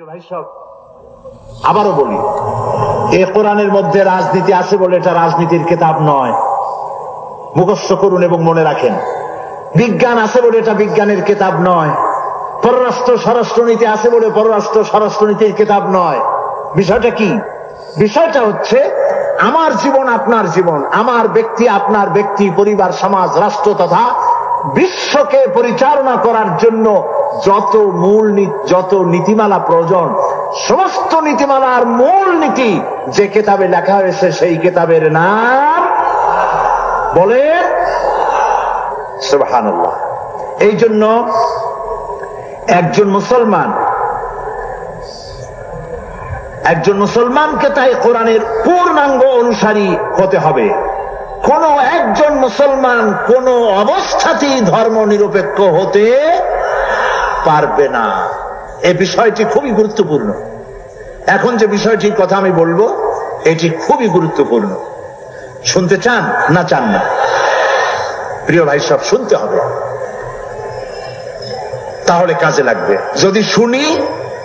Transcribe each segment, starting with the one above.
ভাই সব আবারও বলি, এই কোরআনের মধ্যে রাজনীতি আছে বলে এটা রাজনীতির কিতাব নয়, মুখস্থ করুন এবং মনে রাখেন। বিজ্ঞান আছে বলে এটা বিজ্ঞানের কিতাব নয়, পররাষ্ট্র স্বরাষ্ট্রনীতি আছে বলে পররাষ্ট্র স্বরাষ্ট্রনীতির কিতাব নয়। বিষয়টা কি? বিষয়টা হচ্ছে আমার জীবন আপনার জীবন, আমার ব্যক্তি আপনার ব্যক্তি, পরিবার, সমাজ, রাষ্ট্র তথা বিশ্বকে পরিচালনা করার জন্য যত নীতিমালা প্রয়োজন, সমস্ত নীতিমালার মূল নীতি যে কিতাবে লেখা হয়েছে সেই কিতাবের নাম বলে সুবহানাল্লাহ। এই জন্য একজন মুসলমানকে তাই কোরআনের পূর্ণাঙ্গ অনুসারী হতে হবে। কোন একজন মুসলমান কোন অবস্থাতেই ধর্ম নিরপেক্ষ হতে পারবে না। এই বিষয়টি খুবই গুরুত্বপূর্ণ। এখন যে বিষয়টির কথা আমি বলবো এটি খুবই গুরুত্বপূর্ণ। শুনতে চান না চান না? প্রিয় ভাই সব শুনতে হবে, তাহলে কাজে লাগবে। যদি শুনি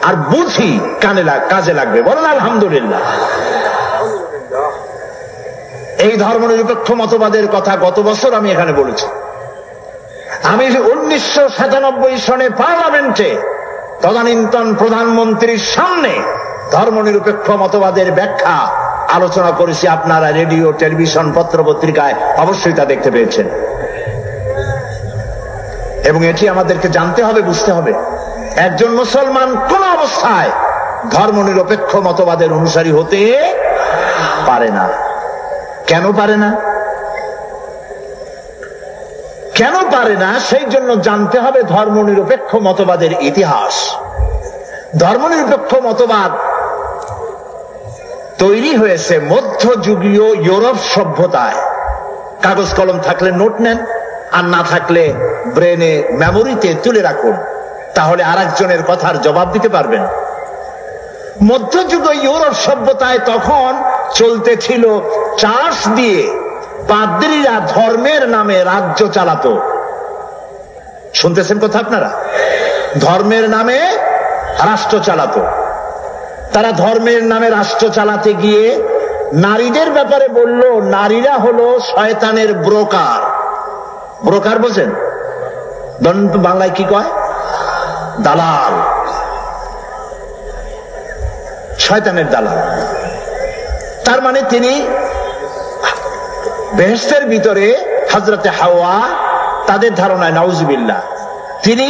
আর বুঝি কাজে লাগবে। বলেন আলহামদুলিল্লাহ। এই ধর্মনিরপেক্ষ মতবাদের কথা গত বছর আমি এখানে বলেছি। আমি 1997 সনে পার্লামেন্টে তদানীন্তন প্রধানমন্ত্রীর সামনে ধর্মনিরপেক্ষ মতবাদের ব্যাখ্যা আলোচনা করেছি। আপনারা রেডিও, টেলিভিশন, পত্র পত্রিকায় অবশ্যই তা দেখতে পেয়েছেন। এবং এটি আমাদেরকে জানতে হবে, বুঝতে হবে, একজন মুসলমান কোন অবস্থায় ধর্মনিরপেক্ষ মতবাদের অনুসারী হতে পারে না। কেন পারে না? কেন পারে না? সেই জন্য জানতে হবে ধর্মনিরপেক্ষ মতবাদের ইতিহাস। ধর্মনিরপেক্ষ মতবাদ তৈরি হয়েছে মধ্যযুগীয় ইউরোপ সভ্যতায়। কাগজ কলম থাকলে নোট নেন, আর না থাকলে ব্রেনে, মেমোরিতে তুলে রাখুন, তাহলে আরেকজনের কথার জবাব দিতে পারবেন। মধ্যযুগীয় ইউরোপ সভ্যতায় তখন চলতেছিল চার্চ দিয়ে পাদ্রীরা ধর্মের নামে রাজ্য চালাতো। শুনতেছেন কথা আপনারা? ধর্মের নামে রাষ্ট্র চালাতো। তারা ধর্মের নামে রাষ্ট্র চালাতে গিয়ে নারীদের ব্যাপারে বলল, নারীরা হলো শয়তানের ব্রোকার। ব্রোকার বোঝেন? বাংলায় কি কয়? দালাল, শয়তানের দালাল। তার মানে তিনি বেহেশতের ভিতরে হযরতে হাওয়া, তাদের ধারণায় নাউজুবিল্লাহ, তিনি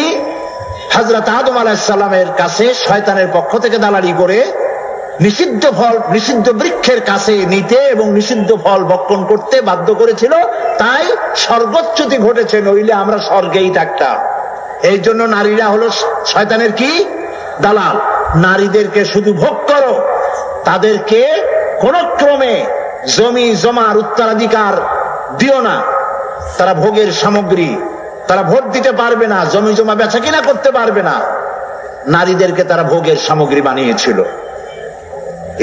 হযরত আদম আলাইহিস সালামের কাছে শয়তানের পক্ষ থেকে দালালি করে নিষিদ্ধ ফল, নিষিদ্ধ বৃক্ষের কাছে নিতে এবং নিষিদ্ধ ফল ভক্ষণ করতে বাধ্য করেছিল। তাই স্বর্গচ্যুতি ঘটেছে, নইলে আমরা স্বর্গেই থাকতাম। এই জন্য নারীরা হলো শয়তানের কি? দালাল। নারীদেরকে শুধু ভোগ করো, তাদেরকে কোন ক্রমে জমি জমার উত্তরাধিকার দিও না। তারা ভোগের সামগ্রী, তারা ভোট দিতে পারবে না, জমি জমা বেচা কিনা করতে পারবে না। নারীদেরকে তারা ভোগের সামগ্রী বানিয়েছিল।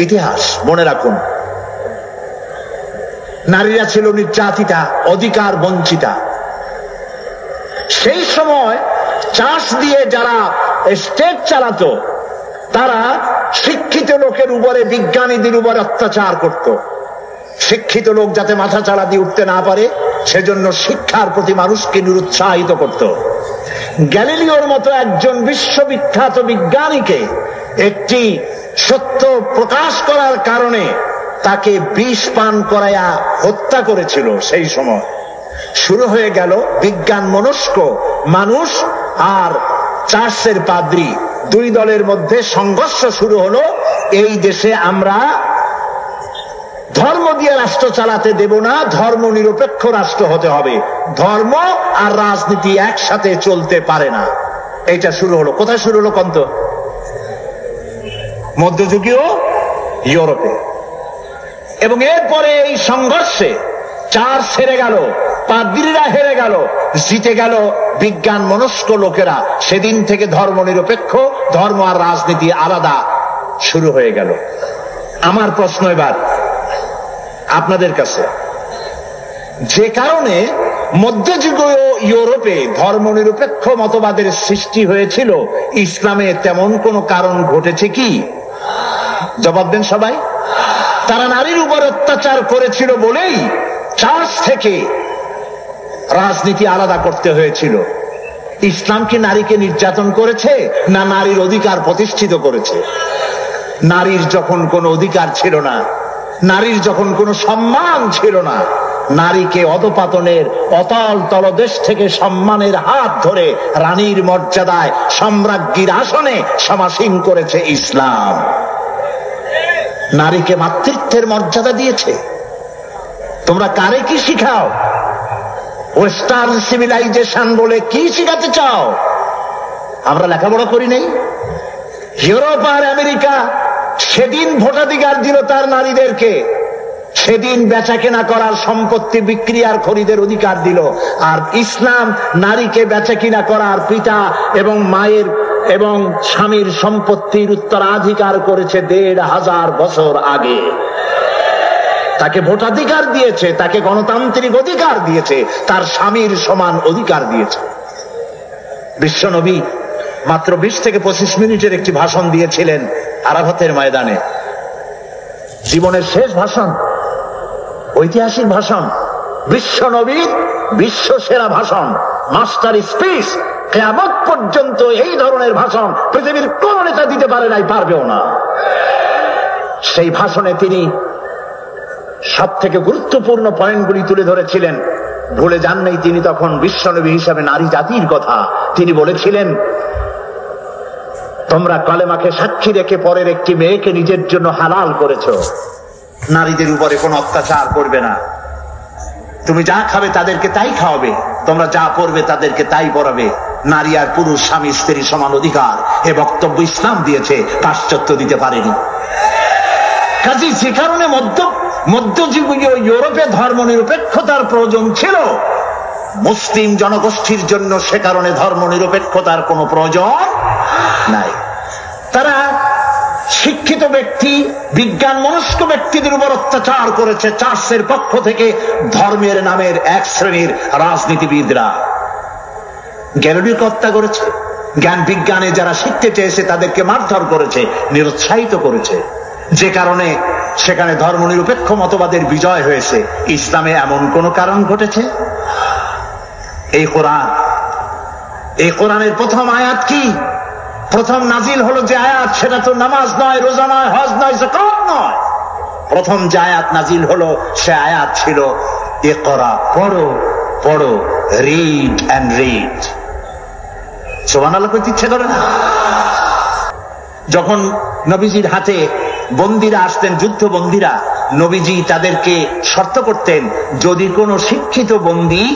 ইতিহাস মনে রাখুন। নারীরা ছিল নির্যাতিতা, অধিকার বঞ্চিতা। সেই সময় চাষ দিয়ে যারা স্টেট চালাতো, তারা শিক্ষিত লোকের উপরে, বিজ্ঞানীদের উপরে অত্যাচার করত। শিক্ষিত লোক যাতে মাথা চালা দিয়ে উঠতে না পারে সেজন্য শিক্ষার প্রতি মানুষকে নিরুৎসাহিত করত। গ্যালিলিওর মতো একজন বিশ্ববিখ্যাত বিজ্ঞানীকে একটি সত্য প্রকাশ করার কারণে তাকে বিষ পান করাইয়া হত্যা করেছিল। সেই সময় শুরু হয়ে গেল বিজ্ঞান মনস্ক মানুষ আর চার্চের পাদ্রী, দুই দলের মধ্যে সংঘর্ষ শুরু হলো। এই দেশে আমরা ধর্ম দিয়ে রাষ্ট্র চালাতে দেব না, ধর্ম নিরপেক্ষ রাষ্ট্র হতে হবে। ধর্ম আর রাজনীতি একসাথে চলতে পারে না। এইটা শুরু হলো। কোথায় শুরু হলো কন্ত? মধ্যযুগীয় ইউরোপে। এবং এরপরে এই সংঘর্ষে চার্চ হেরে গেল, পাদ্রীরা হেরে গেল, জিতে গেল বিজ্ঞান মনস্ক লোকেরা। সেদিন থেকে ধর্ম নিরপেক্ষ, ধর্ম আর রাজনীতি আলাদা শুরু হয়ে গেল। আমার প্রশ্ন এবার আপনাদের কাছে, যে কারণে মধ্যযুগীয় ইউরোপে ধর্মনিরপেক্ষ মতবাদের সৃষ্টি হয়েছিল, ইসলামে তেমন কোনো কারণ ঘটেছে কি? জবাব দেন সবাই। তারা নারীর উপর অত্যাচার করেছিল বলেই চার্চ থেকে রাজনীতি আলাদা করতে হয়েছিল। ইসলাম কি নারীকে নির্যাতন করেছে, না নারীর অধিকার প্রতিষ্ঠিত করেছে? নারীর যখন কোনো অধিকার ছিল না, নারীর যখন কোনো সম্মান ছিল না, নারীকে অধপতনের অতল তলদেশ থেকে সম্মানের হাত ধরে রানীর মর্যাদায় সম্রাজ্ঞীর আসনে সমাসীন করেছে ইসলাম। নারীকে মাতৃত্বের মর্যাদা দিয়েছে। তোমরা কারে কি শিখাও? ওয়েস্টার্ন সিভিলাইজেশন বলে কি শিখাতে চাও? আমরা লেখাপড়া করি নাই? ইউরোপ আর আমেরিকা সেদিন ভোটাধিকার দিল তার নারীদেরকে, সেদিন বেচা কেনা করার, সম্পত্তি বিক্রি আর খরিদের অধিকার দিল। আর ইসলাম নারীকে বেচা কিনা করার, পিতা এবং মায়ের এবং স্বামীর সম্পত্তির উত্তরাধিকার করেছে 1500 বছর আগে। তাকে ভোটাধিকার দিয়েছে, তাকে গণতান্ত্রিক অধিকার দিয়েছে, তার স্বামীর সমান অধিকার দিয়েছে। বিশ্বনবী মাত্র 20 থেকে 25 মিনিটের একটি ভাষণ দিয়েছিলেন আরাফাতের ময়দানে। জীবনের শেষ ভাষণ, ঐতিহাসিক ভাষণ, বিশ্বনবীর বিশ্ব সেরা ভাষণ, মাস্টার স্পিচ। কিয়ামত পর্যন্ত এই ধরনের ভাষণ পৃথিবীর কোন নেতা দিতে পারে নাই, পারবেও না। সেই ভাষণে তিনি সব থেকে গুরুত্বপূর্ণ পয়েন্টগুলি তুলে ধরেছিলেন। ভুলে যান নাই তিনি তখন বিশ্বনবী হিসাবে নারী জাতির কথা। তিনি বলেছিলেন, তোমরা কালেমাকে সাক্ষী রেখে পরের একটি মেয়েকে নিজের জন্য হালাল করেছো। নারীদের উপরে কোনো অত্যাচার করবে না। তুমি যা খাবে তাদেরকে তাই খাওয়াবে, তোমরা যা পড়বে তাদেরকে তাই পড়াবে। নারী আর পুরুষ স্বামী স্ত্রী সমান অধিকার, এ বক্তব্য ইসলাম দিয়েছে, পাশ্চাত্য দিতে পারেনি। কাজে যে কারণে মধ্যযুগীয় ইউরোপে ধর্ম নিরপেক্ষতার প্রয়োজন ছিল, মুসলিম জনগোষ্ঠীর জন্য সে কারণে ধর্ম নিরপেক্ষতার কোনো প্রয়োজন নাই। তারা শিক্ষিত ব্যক্তি, বিজ্ঞান মনস্ক ব্যক্তিদের উপর অত্যাচার করেছে চার্চের পক্ষ থেকে ধর্মের নামের এক শ্রেণীর রাজনীতিবিদরা। গ্যালিলিওকে হত্যা করেছে, জ্ঞান বিজ্ঞানে যারা শিখতে চেয়েছে তাদেরকে মারধর করেছে, নিরুৎসাহিত করেছে, যে কারণে সেখানে ধর্ম নিরপেক্ষ মতবাদের বিজয় হয়েছে। ইসলামে এমন কোন কারণ ঘটেছে? এই কোরআনের প্রথম আয়াত কি? প্রথম নাজিল হলো যে আয়াত, সেটা তো নামাজ নয়, রোজা নয়, হজ নয়, যাকাত নয়। প্রথম যে আয়াত নাজিল হলো সে আয়াত ছিল ইকরা, পড়ো পড়ো, রিড এন্ড রিড। সুবহানাল্লাহ কইতে ইচ্ছে করে না? যখন নবীজির হাতে বন্দীরা আসতেন, যুদ্ধ বন্দীরা, নবীজি তাদেরকে শর্ত করতেন, যদি কোনো শিক্ষিত বন্দী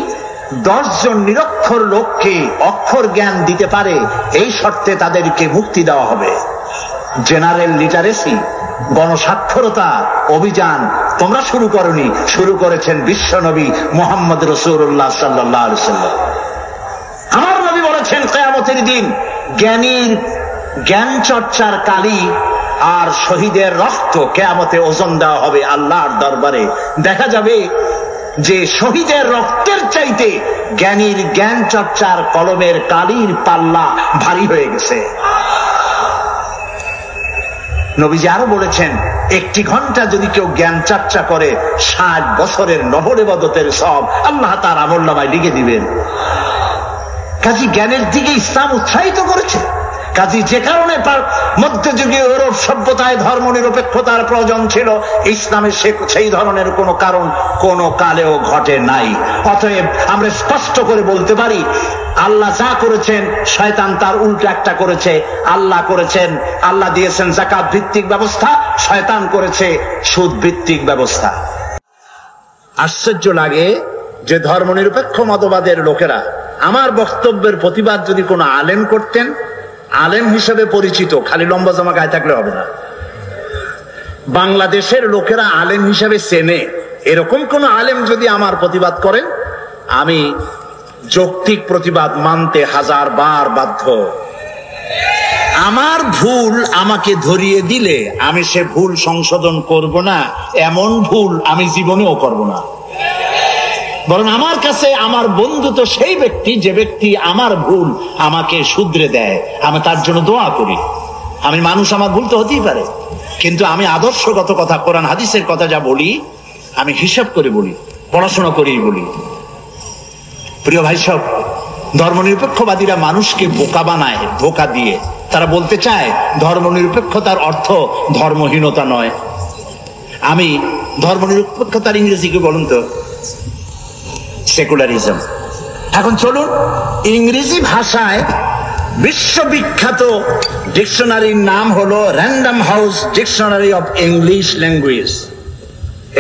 10 জন নিরক্ষর লোককে অক্ষর জ্ঞান দিতে পারে, এই শর্তে তাদেরকে মুক্তি দেওয়া হবে। জেনারেল লিটারেসি, গণসাক্ষরতা অভিযান তোমরা শুরু করনি, শুরু করেছেন বিশ্বনবী মুহাম্মদ রাসূলুল্লাহ সাল্লাল্লাহু আলাইহি ওয়াসাল্লাম। আমার নবী বলেছেন, কিয়ামতের দিন জ্ঞানীর জ্ঞান চর্চার কালি আর শহীদের রক্ত কিয়ামতে ওজন দেওয়া হবে আল্লাহর দরবারে। দেখা যাবে যে শহীদের রক্তের চাইতে জ্ঞানীর জ্ঞান চর্চার কলমের কালির পাল্লা ভারী হয়ে গেছে। নবীজি আরো বলেছেন, 1 ঘন্টা যদি কেউ জ্ঞান চর্চা করে 60 বছরের নফল ইবাদতের সব আল্লাহ তার আমলনামায় লিখে দিবেন। কাজী জ্ঞানের দিকে ইসলাম উৎসাহিত করেছে। কাজী যে কারণে মধ্যযুগীয় ইউরোপ সভ্যতায় ধর্ম নিরপেক্ষতার প্রয়োজন ছিল, ইসলামে সেই ধরনের কোনো কারণ কোনো কালেও ঘটে নাই। অতএব আমরা স্পষ্ট করে বলতে পারি, আল্লাহ যা করেছেন শয়তান তার উল্টো একটা করেছে। আল্লাহ করেছেন, আল্লাহ দিয়েছেন যাকাত ভিত্তিক ব্যবস্থা, শয়তান করেছে সুদ ভিত্তিক ব্যবস্থা। আশ্চর্য লাগে যে ধর্ম নিরপেক্ষ মতবাদের লোকেরা আমার বক্তব্যের প্রতিবাদ যদি কোনো আলেম করতেন, আলেম হিসেবে পরিচিত, খালি লম্বা জামা গায়ে থাকলে হবে না, বাংলাদেশের লোকেরা আলেম হিসেবে চেনে, এরকম কোন আলেম যদি আমার প্রতিবাদ করেন, আমি যৌক্তিক প্রতিবাদ মানতে 1000 বার বাধ্য। আমার ভুল আমাকে ধরিয়ে দিলে আমি সে ভুল সংশোধন করব না, এমন ভুল আমি জীবনেও করব না। বরং আমার কাছে আমার বন্ধু তো সেই ব্যক্তি যে ব্যক্তি আমার ভুল আমাকে শুধরে দেয়, আমি তার জন্য দোয়া করি। আমি মানুষ, আমার ভুল তো হতেই পারে, কিন্তু আমি আদর্শগত কথা, কোরআন হাদিসের কথা যা বলি আমি হিসাব করে বলি, পড়াশোনা করেই বলি। প্রিয় ভাই সব, ধর্মনিরপেক্ষবাদীরা মানুষকে বোকা বানায় ধোঁকা দিয়ে। তারা বলতে চায় ধর্মনিরপেক্ষতার অর্থ ধর্মহীনতা নয়। আমি ধর্মনিরপেক্ষতার ইংরেজিকে বলুন তো সেকুলারিজম। এখন চলুন, ইংরেজি ভাষায় বিশ্ববিখ্যাত ডিকশনারির নাম হলো random house dictionary of English language.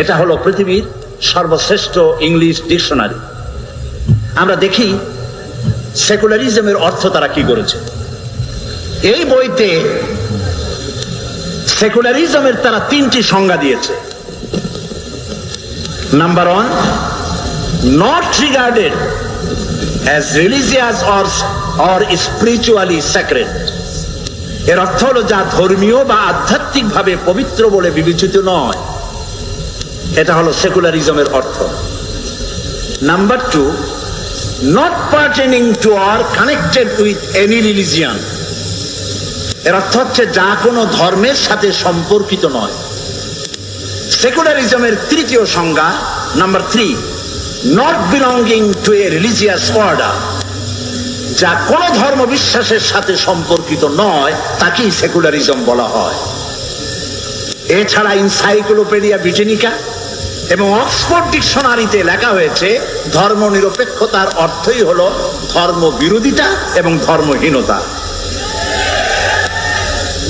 এটা হলো পৃথিবীর সর্বশ্রেষ্ঠ ইংলিশ ডিকশনারি। আমরা দেখি সেকুলারিজমের অর্থ তারা কি করেছে। এই বইতে সেকুলারিজমের তারা 3টি সংজ্ঞা দিয়েছে। Number 1, not regarded as religious or spiritually sacred। এর অর্থ হলো যা ধর্মীয় বা আধ্যাত্মিক ভাবে পবিত্র বলে বিবেচিত নয়। এটা হলো সেকুলারিজমের অর্থ। Number 2, not pertaining to or connected with any religion। এর অর্থ হচ্ছে যা কোনো ধর্মের সাথে সম্পর্কিত নয়। সেকুলারিজমের 3য় সংজ্ঞা, number 3, not belonging to a religious order। যা কোনো ধর্ম বিশ্বাসের সাথে সম্পর্কিত নয় তাকেই সেকুলারিজম বলা হয়। এছাড়া এনসাইক্লোপিডিয়া ব্রিটানিকা এবং অক্সফোর্ড ডিকশনারিতে লেখা হয়েছে ধর্মনিরপেক্ষতার অর্থই হলো ধর্মবিরোধিতা এবং ধর্মহীনতা।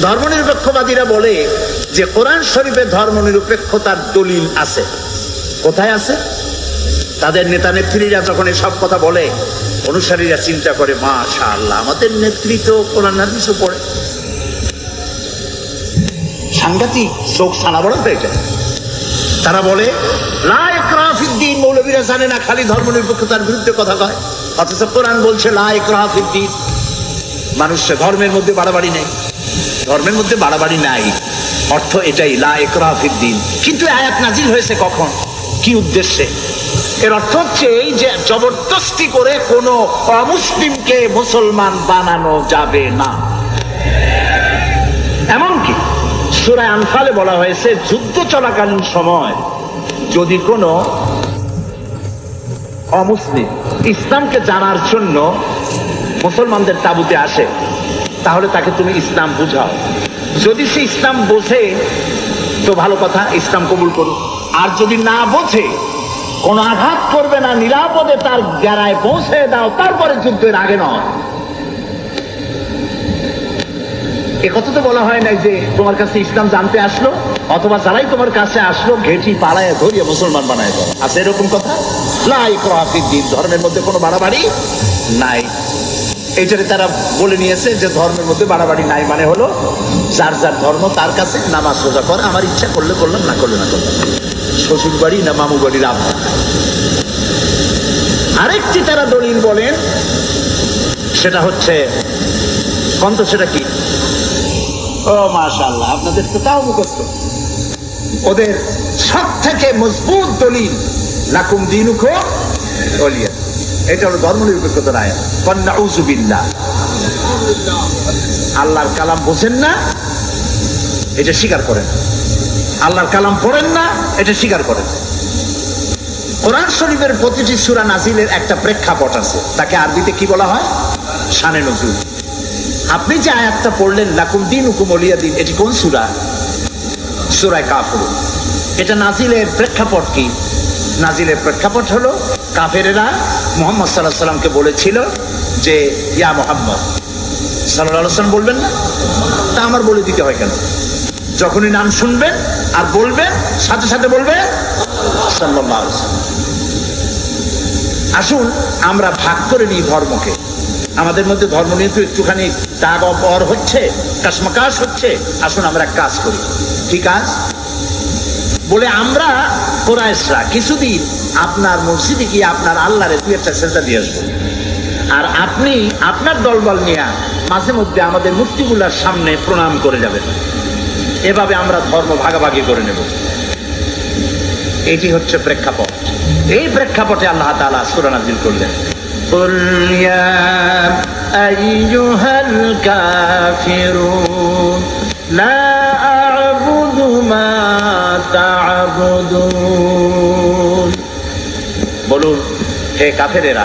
ধর্মনিরপেক্ষবাদীরা বলে যে কোরআন শরীফে ধর্মনিরপেক্ষতার দলিল আছে। কোথায় আছে? তাদের নেতা নেত্রীরা যখন এসব কথা বলে, অনুসারীরা চিন্তা করে মাশাআল্লাহ, আমাদের নেত্রী তো কোরআন হাদিসও পড়ে। সাংঘাতিক, চোখ ছানাবড়া হয়ে যায়। তারা বলে লা ইকরাহা ফিদ্দীন, মৌলবীরা জানে না, খালি ধর্মনিরপেক্ষতার বিরুদ্ধে কথা কয়, অথচ কোরআন বলছে লা ইকরাহা ফিদ্দীন। মানুষের ধর্মের মধ্যে বাড়াবাড়ি নেই, ধর্মের মধ্যে বাড়াবাড়ি নাই, অর্থ এটাই, লা ইকরাহা ফিদ্দীন। কিন্তু আয়াত নাজিল হয়েছে কখন, কি উদ্দেশ্যে? এর অর্থ হচ্ছে এই যে জবরদস্তি করে কোন অমুসলিমকে মুসলমান বানানো যাবে না। এমনকি সূরা আনফালে বলা হয়েছে যুদ্ধ চলাকালীন সময় যদি কোনো অমুসলিম ইসলামকে জানার জন্য মুসলমানদের তাঁবুতে আসে, তাহলে তাকে তুমি ইসলাম বুঝাও। যদি সে ইসলাম বোঝে তো ভালো কথা, ইসলাম কবুল করুক। আর যদি না বোঝে, কোন আঘাত করবে না, নিরাপদে তার গেরায় পৌঁছে দাও, তারপরে যুদ্ধের আগে নয়। একথা তো বলা হয় নাই যে তোমার কাছে ইসলাম জানতে আসলো, অথবা যারাই তোমার কাছে আসলো ঘেঁটি পালায় ধরিয়ে মুসলমান বানায় দাও। আছে এরকম কথা? লা ইকরাহা ফিদ্দীন, ধর্মের মধ্যে কোনো বাড়াবাড়ি নাই। এইটারে তারা বলে নিয়েছে যে ধর্মের মধ্যে বাড়াবাড়ি নাই মানে হলো যার যার ধর্ম তার কাছে, নামাজ রোজা কর, আমার ইচ্ছা করলে করলাম, না করলে না করলাম, শ্বশুর বাড়ি না মামু বাড়ির আব্বা। আরেকটি তারা দলিল বলেন, সেটা হচ্ছে কন্ত, সেটা কি? ও মাশাআল্লাহ, আপনাদের তো তাও মুখস্থ। ওদের সব থেকে মজবুত দলিল লাকুম দীনুকুম ওয়ালিয়া। এটা হলো ধর্মনিরপেক্ষতার আয়াত। নাউযু বিল্লাহ, আল্লাহর কালাম বোঝেন না, এটা স্বীকার করেন। আল্লাহর কালাম পড়েন না, এটা স্বীকার করেন। কোরআন শরীফের প্রতিটি সূরা নাজিলের একটা প্রেক্ষাপট আছে, তাকে আরবিতে কি বলা হয়? শানে নজুল। আপনি যে আয়াতটা পড়লেন লাকুম দীনুকুম ওয়ালিয়া দিন, এটি কোন সূরা? সূরা কাফিরুন। এটা নাজিলের প্রেক্ষাপট কি? নাজিলের প্রেক্ষাপট হলো কাফেরেরা মুহাম্মদ সাল্লাল্লাহু আলাইহি ওয়াসাল্লামকে বলেছিল যে ইয়া মুহাম্মদ সাল্লাল্লাহু আলাইহি ওয়াসাল্লাম বলবেন না, তা আমার বলে দিতে হয় কেন? যখনই নাম শুনবেন আর বলবেন, সাথে সাথে বলবেন সাল্লাল্লাহু আলাইহি ওয়াসাল্লাম। আসুন আমরা ভাগ করে নিই ধর্মকে। আমাদের মধ্যে ধর্ম নিয়ে তো একটুখানি দাগ অপর হচ্ছে, কাশমাকাশ হচ্ছে। আসুন আমরা এক কাজ করি। কি কাজ? বলে আমরা কুরাইশরা কিছুদিন আপনার মসজিদে গিয়ে আপনার আল্লাহরে দুই একটা সেজদা দিয়ে আসবো, আর আপনি আপনার দলবল নিয়ে মাঝে মধ্যে আমাদের মূর্তিগুলার সামনে প্রণাম করে যাবেন। এভাবে আমরা ধর্ম ভাগাভাগি করে নেব। এটি হচ্ছে প্রেক্ষাপট। এই প্রেক্ষাপটে আল্লাহ তাআলা সূরা নাযিল করলেন, কুল ইয়া আইয়ুহাল কাফিরুন লা আ'বুদু মা তা'বুদুন। বলুন, হে কাফেরেরা,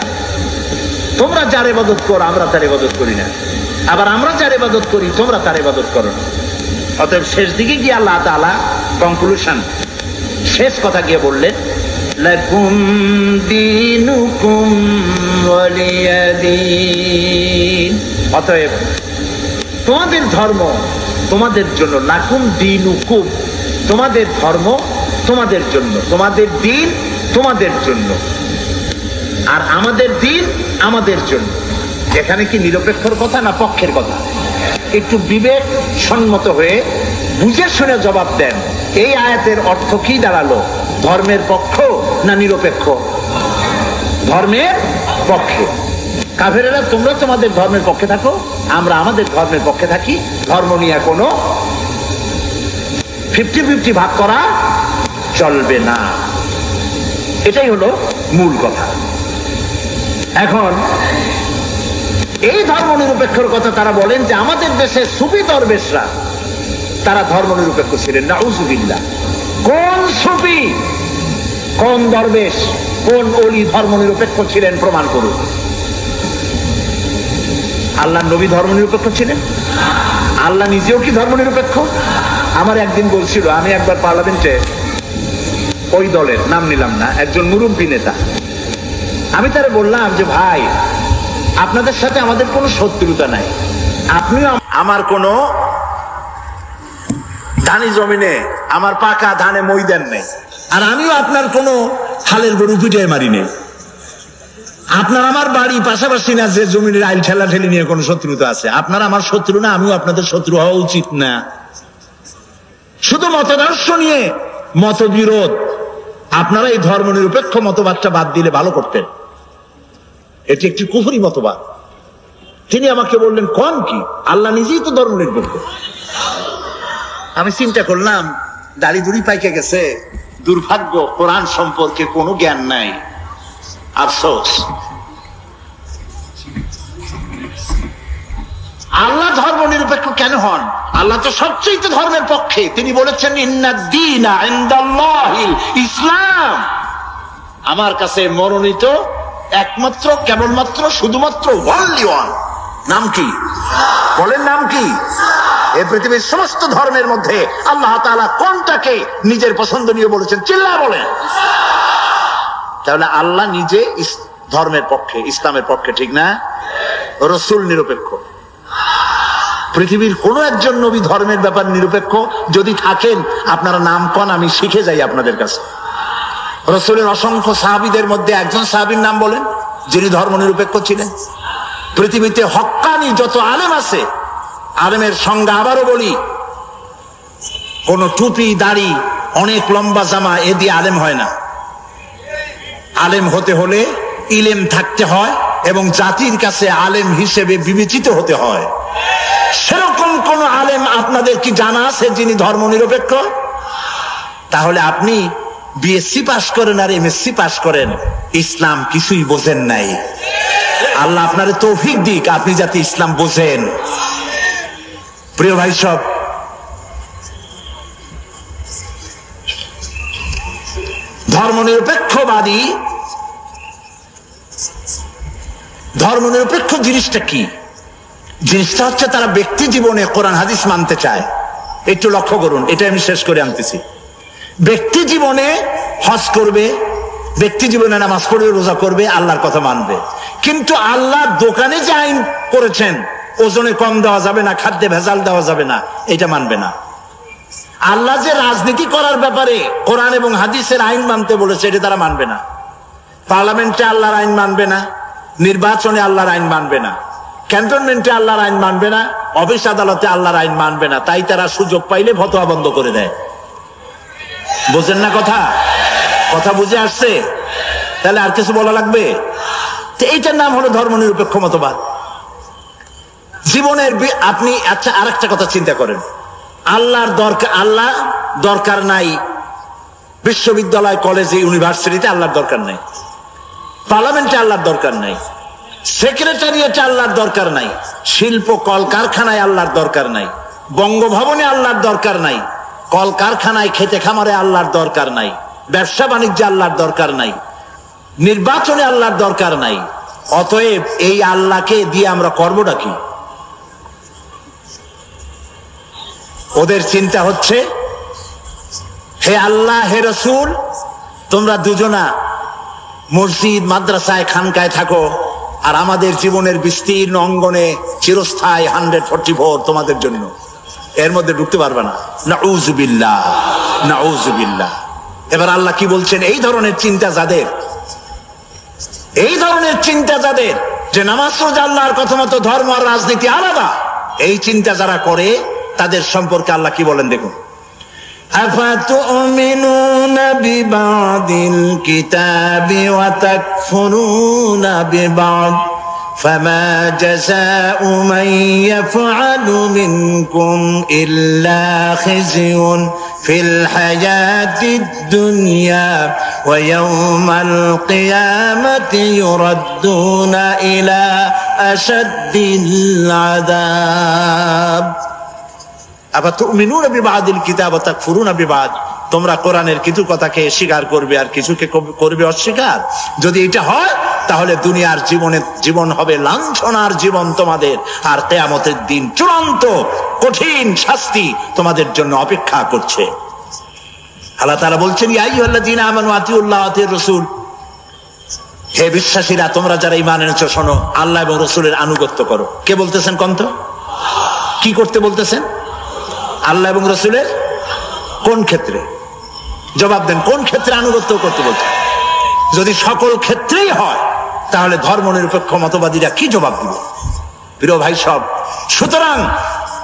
তোমরা যার ইবাদত করো আমরা তার ইবাদত করি না, আবার আমরা যার ইবাদত করি তোমরা তার ইবাদত করো না। অতএব শেষ দিকে গিয়ে আল্লাহ তাআলা কনক্লুশন, শেষ কথা গিয়ে বললেন, লাকুম দীনুকুম ওয়ালিয়া দীন। অতএব তোমাদের ধর্ম তোমাদের জন্য, লাকুম দীনুকুম, তোমাদের ধর্ম তোমাদের জন্য, তোমাদের দিন তোমাদের জন্য, আর আমাদের দিন আমাদের জন্য। এখানে কি নিরপেক্ষর কথা না পক্ষের কথা? একটু বিবেক সম্মত হয়ে বুঝে শুনে জবাব দেন। এই আয়াতের অর্থ কি দাঁড়ালো? ধর্মের পক্ষ না নিরপেক্ষ? ধর্মের পক্ষে। কাফেরেরা তোমরা তোমাদের ধর্মের পক্ষে থাকো, আমরা আমাদের ধর্মের পক্ষে থাকি। ধর্ম নিয়ে কোনো 50-50 ভাগ করা চলবে না। এটাই হলো মূল কথা। এখন এই ধর্ম নিরপেক্ষর কথা তারা বলেন যে আমাদের দেশে সুফি দরবেশরা তারা ধর্ম নিরপেক্ষ ছিলেন। নাউজুবিল্লাহ। কোন সুফি, কোন দরবেশ, কোন ওলি ধর্ম নিরপেক্ষ ছিলেন? প্রমাণ করুন। আল্লাহ নবী ধর্ম নিরপেক্ষ ছিলেন? আল্লাহ নিজেও কি ধর্ম নিরপেক্ষ? আমার একদিন বলছিল, আমি একবার পার্লামেন্টে, ওই দলের নাম নিলাম না, একজন মুরব্বী নেতা, আমি তারে বললাম যে ভাই, আপনাদের সাথে আমাদের কোনো শত্রুতা নাই, আপনিও আমার কোনো ধানি জমিনে আমার পাকা ধানে মই দেন নেই, আর আমিও আপনার কোনো হালের গরু পিটাই মারি নেই। আপনার আমার বাড়ি পাশাপাশি না, যে জমিনের আইল ঠেলা ঠেলি নিয়ে কোনো শত্রুতা আছে। আপনার আমার শত্রু না, আমিও আপনাদের শত্রু হওয়া উচিত না। শুধু মতাদর্শ নিয়ে মতবিরোধ, আপনারা এই ধর্ম নিরপেক্ষ মতবাদটা বাদ দিলে ভালো করতেন। এটি একটি কুফরি মতবাদ। তিনি আমাকে বললেন, কোন কি? আল্লাহ নিজেই তো ধর্ম নিরপেক্ষ। আমি চিন্তা করলাম, দাড়ি দুড়ি পাইকে গেছে, দুর্ভাগ্য, কোরআন সম্পর্কে কোনো জ্ঞান নাই। আফসোস, আল্লাহ ধর্ম নিরপেক্ষ কেন হন? আল্লাহ তো সবচেয়ে ধর্মের পক্ষে। তিনি বলেছেন, ইন্নাদ-দীনা ইনদাল্লাহিল ইসলাম, আমার কাছে মনোনীত একমাত্র, কেবলমাত্র, শুধুমাত্র ওয়ানলি ওয়ান। নাম কি? বলেন, নাম কি? এই পৃথিবীর সমস্ত ধর্মের মধ্যে আল্লাহ তাআলা কোনটাকে নিজের পছন্দনীয় বলেছেন? চিল্লা বলেন। তাহলে আল্লাহ নিজে ধর্মের পক্ষে, ইসলামের পক্ষে, ঠিক না? রাসূল নিরপেক্ষ। পৃথিবীর কোন একজন নবী ধর্মের ব্যাপার নিরপেক্ষ যদি থাকেন, আপনারা নাম কোন, আমি শিখে যাই আপনাদের কাছে। রাসূলের অসংখ্য সাহাবীদের মধ্যে একজন সাহাবীর নাম বলেন যিনি ধর্ম নিরপেক্ষ ছিলেন। পৃথিবীতে হক্কানি যত আলেম আছে, আলেমের সংজ্ঞা আবারও বলি, কোন টুপি, দাড়ি, অনেক লম্বা জামা এ দিয়ে আলেম হয় না। আলেম হতে হলে ইলম থাকতে হয় এবং জাতির কাছে আলেম হিসেবে বিবেচিত হতে হয়। সেরকম কোন আলেম আপনাদের কি জানা আছে যিনি ধর্ম নিরপেক্ষ? তাহলে আপনি বিএসসি পাস করেন আর এমএসসি পাস করেন, ইসলাম কিছুই বোঝেন নাই। আল্লাহ আপনার তৌফিক দিক, আপনি যাতে ইসলাম বোঝেন। প্রিয় ভাই সব, ধর্মনিরপেক্ষবাদী, ধর্মনিরপেক্ষ জিনিসটা কি? জিনিসটা হচ্ছে তারা ব্যক্তি জীবনে কোরআন হাদিস মানতে চায়। একটু লক্ষ্য করুন, এটা আমি শেষ করে আনতেছি। ব্যক্তি জীবনে হজ করবে, ব্যক্তি জীবনে নামাজ পড়বে, রোজা করবে, আল্লাহর কথা মানবে। কিন্তু আল্লাহ দোকানে যে আইন করেছেন, ওজনে কম দেওয়া যাবে না, খাদ্যে ভেজাল দেওয়া যাবে না, এটা মানবে না। আল্লাহ যে রাজনীতি করার ব্যাপারে কোরআন এবং হাদিসের আইন মানতে বলেছে, এটা তারা মানবে না। পার্লামেন্টে আল্লাহর আইন মানবে না, নির্বাচনে আল্লাহর আইন মানবে না, ক্যান্টনমেন্টে আল্লাহর আইন মানবে না, অফিস আদালতে আল্লাহর আইন মানবে না। তাই তারা সুযোগ পাইলে ফতোয়া বন্ধ করে দেয়। বোঝেন না কথা? কথা বুঝে আসছে? তাহলে আর কিছু বলা লাগবে? এইটার নাম হলো ধর্মনিরপেক্ষ মতবাদ। জীবনের আপনি, আচ্ছা, আরেকটা কথা চিন্তা করেন, আল্লাহর দরকার, আল্লাহ দরকার নাই বিশ্ববিদ্যালয়, কলেজে, ইউনিভার্সিটিতে আল্লাহর দরকার নাই, পার্লামেন্টে আল্লাহর দরকার নাই, সেক্রেটারিয়েটে আল্লাহর দরকার নাই, শিল্প কলকারখানায় আল্লাহর দরকার নাই, বঙ্গভবনে আল্লাহর দরকার নাই, কলকারখানায়, খেতে খামারে আল্লাহর দরকার নাই, ব্যবসা বাণিজ্যে আল্লাহর দরকার নাই, নির্বাচনে আল্লাহর দরকার নাই। অতএব এই আল্লাহকে দিয়ে আমরা করবোটা কি? ওদের চিন্তা হচ্ছে, হে আল্লাহ, হে রসুল, তোমরা দুজনা মসজিদ, মাদ্রাসায়, খানকায় থাকো, আর আমাদের জীবনের বিস্তীর্ণ অঙ্গনে চিরস্থায়ী 144 তোমাদের জন্য, এর মধ্যে ঢুকতে পারবে না। নাউযুবিল্লাহ, নাউযুবিল্লাহ। এবার আল্লাহ কি বলছেন? এই ধরনের চিন্তা যাদের, এই ধরনের চিন্তা যাদের, যে নামাজ রোজা আল্লাহর কথা মতো, ধর্ম আর রাজনীতি আলাদা, এই চিন্তা যারা করে তাদের সম্পর্কে আল্লাহ কি বলেন দেখুন। আফাতুমিনুনা বিবাদিল কিতাবি ওয়া তাকফুরুনা বিবাদ ফামা জাযাউ মান ইয়াফআলু মিনকুম ইল্লা খিজয়ুন ফিল হায়াতিদ দুনিয়া ওয়া ইয়াওমাল কিয়ামাতি ইউরাদ্দুনা ইলা আশাদ্দিল আযাব। আফাতুমিনুনা বিবাদিল কিতাব ওয়া তাকফুরুনা বিবাদ, তোমরা কোরআনের কিছু কথাকে স্বীকার করবে আর কিছুকে করবে অস্বীকার। যদি এটা হয় তাহলে দুনিয়ার জীবন হবে লাঞ্ছনার জীবন তোমাদের, আর কিয়ামতের দিন চূড়ান্ত কঠিন শাস্তি তোমাদের জন্য অপেক্ষা করছে। আল্লাহ তাআলা বলছেন, ইয়া আইয়ুহাল্লাযীনা আমানু আতিউল্লাহ ওয়া আতিউর রাসূল, হে বিশ্বাসীরা, তোমরা যারা ঈমান এনেছো, শোনো, আল্লাহ এবং রাসূলের আনুগত্য করো। কে বলতেছেন কোন তো? কি করতে বলতেছেন? আল্লাহ এবং রাসূলের কোন ক্ষেত্রে? জবাব দেন, কোন ক্ষেত্রে আনুগত্য করতে বলছেন? যদি সকল ক্ষেত্রেই হয় তাহলে ধর্মনিরপেক্ষ মতবাদীরা কি জবাব দিবে? প্রিয় ভাই সব, সুতরাং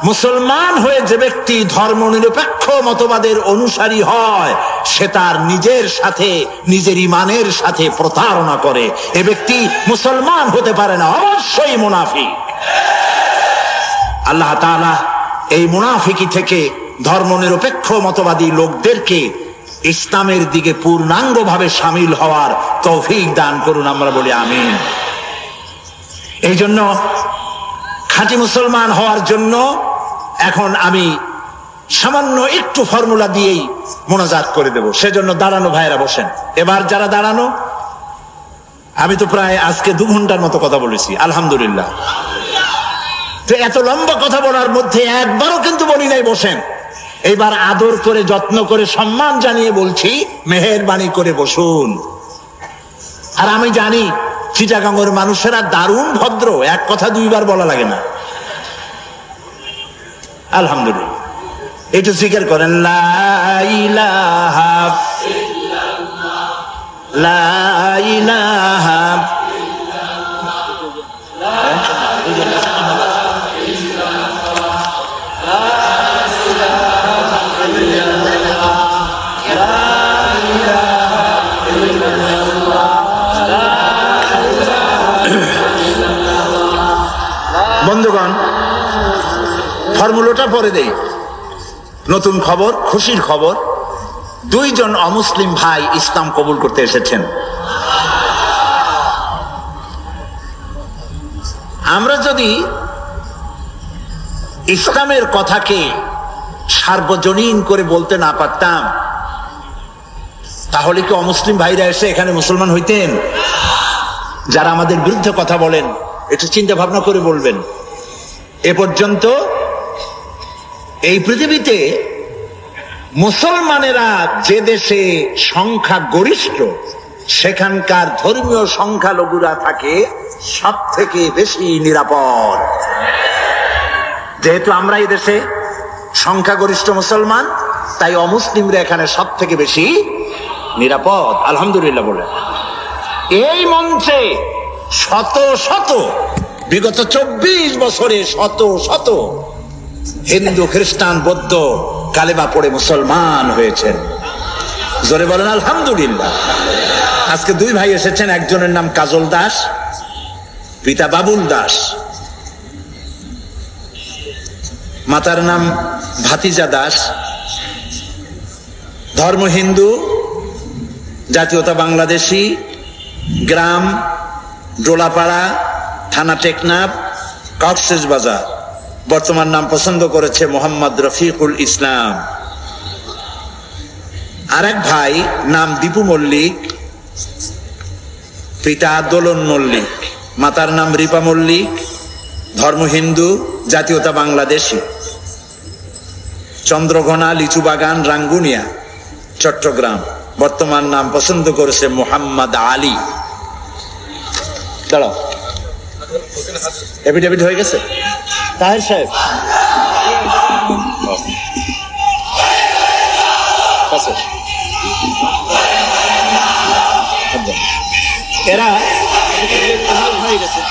মুসলমান হয়ে যে ব্যক্তি ধর্মনিরপেক্ষ মতবাদের অনুসারী হয়, সে তার নিজের সাথে, নিজের ঈমানের সাথে প্রতারণা করে। এ ব্যক্তি মুসলমান হতে পারে না, অবশ্যই মুনাফিক। আল্লাহ তাআলা এই মুনাফিকি থেকে ধর্মনিরপেক্ষ মতবাদী লোকদেরকে ইসলামের দিকে পূর্ণাঙ্গভাবে শামিল হওয়ার তৌফিক দান করুন, আমরা বলি আমিন। এই জন্য খাঁটি মুসলমান হওয়ার জন্য এখন আমি সামান্য একটু ফর্মুলা দিয়েই মোনাজাত করে দেব। সেজন্য দাঁড়ানো ভাইয়েরা বসেন। এবার যারা দাঁড়ানো, আমি তো প্রায় আজকে 2 ঘন্টার মতো কথা বলেছি, আলহামদুলিল্লাহ। তো এত লম্বা কথা বলার মধ্যে একবারও কিন্তু বলি নাই বসেন। এইবার আদর করে, যত্ন করে, সম্মান জানিয়ে বলছি, মেহেরবানি করে বসুন। আর আমি জানি চিটাগাঙ্গের মানুষেরা দারুণ ভদ্র, এক কথা 2 বার বলা লাগে না। আলহামদুলিল্লাহ। একটু জিকির করেন, লা ইলাহা ইল্লাল্লাহ, লা ইলাহা বন্ধুগণ, ফর্মুলাটা পরে দেই। নতুন খবর, খুশির খবর, 2 জন অমুসলিম ভাই ইসলাম কবুল করতে এসেছেন। আমরা যদি ইসলামের কথাকে সার্বজনীন করে বলতে না পারতাম, তাহলে কি অমুসলিম ভাইরা এসে এখানে মুসলমান হইতেন? যারা আমাদের বিরুদ্ধে কথা বলেন, একটু চিন্তা ভাবনা করে বলবেন। এ পর্যন্ত এই পৃথিবীতে মুসলমানেরা যে দেশে সংখ্যা গরিষ্ঠ, সেখানকার ধর্মীয় সংখ্যালঘুরা থাকে সব থেকে বেশি নিরাপদ। যেহেতু আমরা এই দেশে সংখ্যাগরিষ্ঠ মুসলমান, তাই অমুসলিমরা এখানে সব থেকে বেশি নিরাপদ, আলহামদুলিল্লাহ বলে। এই মঞ্চে শত শত, বিগত 24 বছরে শত শত হিন্দু, খ্রিস্টান, বৌদ্ধ কালেমা পড়ে মুসলমান হয়েছেন। জোরে বলেন আলহামদুলিল্লাহ। আজকে 2 ভাই এসেছেন, একজনের নাম কাজল দাস, পিতা বাবুল দাস, মাতার নাম ভাতিজা দাস। ধর্ম হিন্দু, জাতীয়তা বাংলাদেশি, গ্রাম ডোলাপাড়া, থানা টেকনাফ, কক্সবাজার। বর্তমান নাম পছন্দ করেছে মোহাম্মদ রফিকুল ইসলাম। আরেক ভাই নাম দীপু মল্লিক, পিতা দোলন মল্লিক, মাতার নাম রিপা মল্লিক, ধর্ম হিন্দু, জাতীয়তা বাংলাদেশি। চন্দ্রঘোনা লিচুবাগান রাঙ্গুনিয়া চট্টগ্রাম। বর্তমান নাম পছন্দ করেছে মোহাম্মদ আলী। দাঁড়াও, এফিডেভিট হয়ে গেছে? তাহের সাহেব এরা হয়ে গেছে।